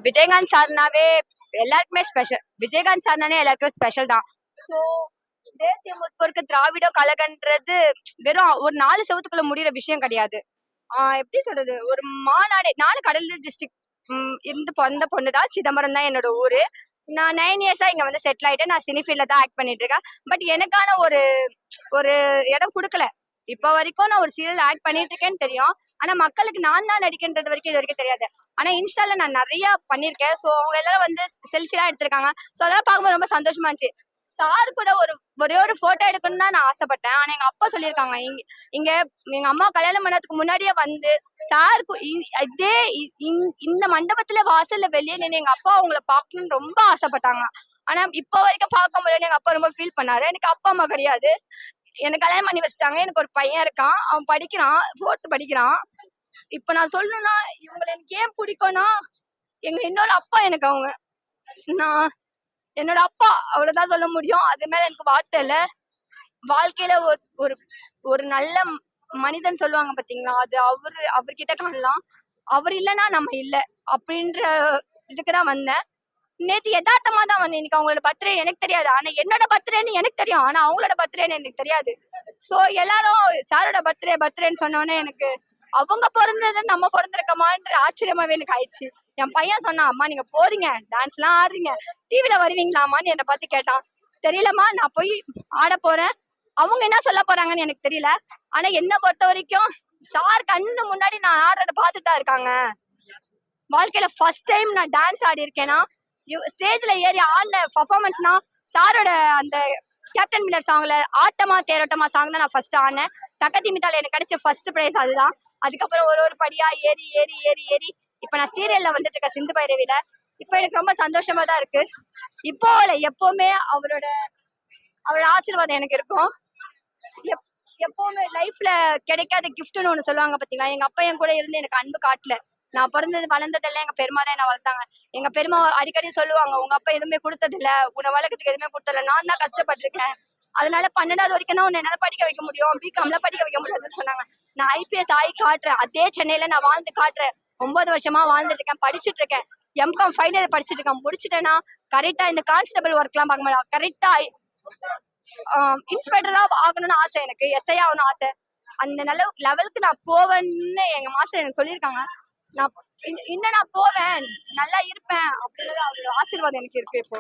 விஜயகாந்த் சார்னாவே எல்லாருக்குமே ஸ்பெஷல். விஜயகாந்த் சார்னாலே எல்லாருக்குமே ஸ்பெஷல் தான். ஸோ தேசிய முற்போருக்கு திராவிட கழகன்றது வெறும் ஒரு 4 செவத்துக்குள்ள முடியிற விஷயம் கிடையாது. எப்படி சொல்றது, ஒரு மாநாடு. 4 கடலூர் டிஸ்ட்ரிக்ட் இருந்து பிறந்த பொண்ணு தான். சிதம்பரம் தான் என்னோட ஊரு. நான் 9 இயர்ஸா இங்க வந்து செட்டில் ஆயிட்டேன். நான் சினி ஃபீல்ட்ல தான் ஆக்ட் பண்ணிட்டு இருக்கேன். பட் எனக்கான ஒரு ஒரு இடம் கொடுக்கல. இப்ப வரைக்கும் நான் ஒரு சீரியல் ஆக்ட் பண்ணிட்டு இருக்கேன்னு தெரியும். ஆனா மக்களுக்கு நான் தான் நடிக்கின்றது வரைக்கும் இது வரைக்கும் தெரியாது. ஆனா இன்ஸ்டால நான் நிறைய பண்ணிருக்கேன். ஸோ அவங்க எல்லாரும் வந்து செல்ஃபி எல்லாம் எடுத்திருக்காங்க. ஸோ அதெல்லாம் பார்க்கும்போது ரொம்ப சந்தோஷமா இருந்துச்சு. சார் கூட ஒரே ஒரு போட்டோ எடுக்கணும்னு தான் நான் ஆசைப்பட்டேன். ஆனா எங்க அப்பா சொல்லியிருக்காங்க, இங்க எங்க அம்மா கல்யாணம் பண்ணதுக்கு முன்னாடியே வந்து சாருக்கு இதே இந்த மண்டபத்துல வாசல்ல வெளியே நின்று எங்க அப்பா அவங்கள பாக்கணும்னு ரொம்ப ஆசைப்பட்டாங்க. ஆனா இப்ப வரைக்கும் பார்க்க முடியல. எங்க அப்பா ரொம்ப ஃபீல் பண்ணாரு. எனக்கு அப்பா அம்மா கிடையாது. எனக்கு கல்யாணம் பண்ணி வச்சுட்டாங்க. எனக்கு ஒரு பையன் இருக்கான். அவன் படிக்கிறான், 4th படிக்கிறான். இப்ப நான் சொல்லணும்னா இவங்களை எனக்கு ஏன் பிடிக்கும்னா, எங்க இன்னொரு அப்பா எனக்கு அவங்க. நான் என்னோட அப்பா, அவ்வளவுதான் சொல்ல முடியும். அது மேல எனக்கு வார்த்தை இல்ல. வாழ்க்கையில ஒரு ஒரு நல்ல மனிதன் சொல்லுவாங்க பாத்தீங்களா, அது அவர்கிட்ட காணலாம். அவர் இல்லைன்னா நம்ம இல்ல அப்படின்ற இதுக்குதான் வந்தேன். நேத்து யதார்த்தமா தான் வந்தேன். இன்னைக்கு அவங்களோட பர்த்டே எனக்கு தெரியாது. ஆனா என்னோட பர்த்டேன்னு எனக்கு தெரியும். ஆனா அவங்களோட பர்த்டேன்னு எனக்கு தெரியாது. சோ எல்லாரும் சாரோட பர்த்டேன்னு சொன்னோன்னே எனக்கு அவங்க பிறந்தது நம்ம பிறந்திருக்கமான்ற ஆச்சரியமாவே எனக்கு ஆயிடுச்சு. என் பையன் சொன்னான், அம்மா நீங்க போறீங்க, டான்ஸ் எல்லாம் ஆடுறீங்க, டிவில வருவீங்களாமான்னு என்னை பார்த்து கேட்டான். தெரியலமா, நான் போய் ஆட போறேன். அவங்க என்ன சொல்ல போறாங்கன்னு எனக்கு தெரியல. ஆனா என்ன பொறுத்த வரைக்கும் சார் கண்ணு முன்னாடி நான் ஆடுறத பார்த்துட்டு தான் இருக்காங்க. வாழ்க்கையில ஃபர்ஸ்ட் டைம் நான் டான்ஸ் ஆடி இருக்கேன்னா, ஸ்டேஜ்ல ஏறி ஆடின பர்ஃபார்மன்ஸ்னா சாரோட அந்த கேப்டன் மில்லர் சாங்ல ஆட்டமா தேரோட்டமா சாங் தான் நான் ஃபர்ஸ்ட் ஆடினேன். தக்கத்தி மித்தால எனக்கு கிடைச்ச ஃபர்ஸ்ட் பிரைஸ் அதுதான். அதுக்கப்புறம் ஒரு படியா ஏறி ஏறி ஏறி ஏறி இப்ப நான் சீரியல்ல வந்துட்டு இருக்கேன், சிந்து பைரவில. இப்ப எனக்கு ரொம்ப சந்தோஷமா தான் இருக்கு. இப்போ எப்பவுமே அவரோட ஆசீர்வாதம் எனக்கு இருக்கும். எப்பவுமே லைஃப்ல கிடைக்காத கிஃப்ட்னு ஒண்ணு சொல்லுவாங்க பாத்தீங்களா. எங்க அப்பா என் கூட இருந்து எனக்கு அன்பு காட்டல. நான் பிறந்தது வளர்ந்ததெல்லாம் எங்க பெருமா தான் என்ன வளர்த்தாங்க. எங்க பெருமா அடிக்கடி சொல்லுவாங்க, உங்க அப்பா எதுவுமே கொடுத்தது இல்ல, உன்னை வளர்க்கறதுக்கு எதுவுமே கொடுத்தல, நான் தான் கஷ்டப்பட்டிருக்கேன். அதனால 12வது வரைக்கும் தான் உன்னை என்னால படிக்க வைக்க முடியும், பிகாம்ல படிக்க வைக்க முடியாதுன்னு சொன்னாங்க. நான் ஐபிஎஸ் ஆகி காட்டுறேன். அதே சென்னையில நான் வாழ்ந்து காட்டுறேன். 9 வருஷமா வாழ்ந்துட்டு இருக்கேன், படிச்சுட்டு இருக்கேன். எம்காம் ஃபைனல் படிச்சுட்டு இருக்கேன். முடிச்சுட்டேன்னா கரெக்டா இந்த கான்ஸ்டபிள் ஒர்க் எல்லாம் பார்க்க மாட்டேன். கரெக்டா இன்ஸ்பெக்டரா ஆகணும்னு ஆசை எனக்கு. எஸ்ஐ ஆகணும்னு ஆசை. அந்த நல்ல லெவலுக்கு நான் போவேன்னு எங்க மாஸ்டர் எனக்கு சொல்லியிருக்காங்க. நான் இன்னும் நான் போவேன், நல்லா இருப்பேன் அப்படின்றது அவரோட ஆசீர்வாதம் எனக்கு இருக்கு இப்போ.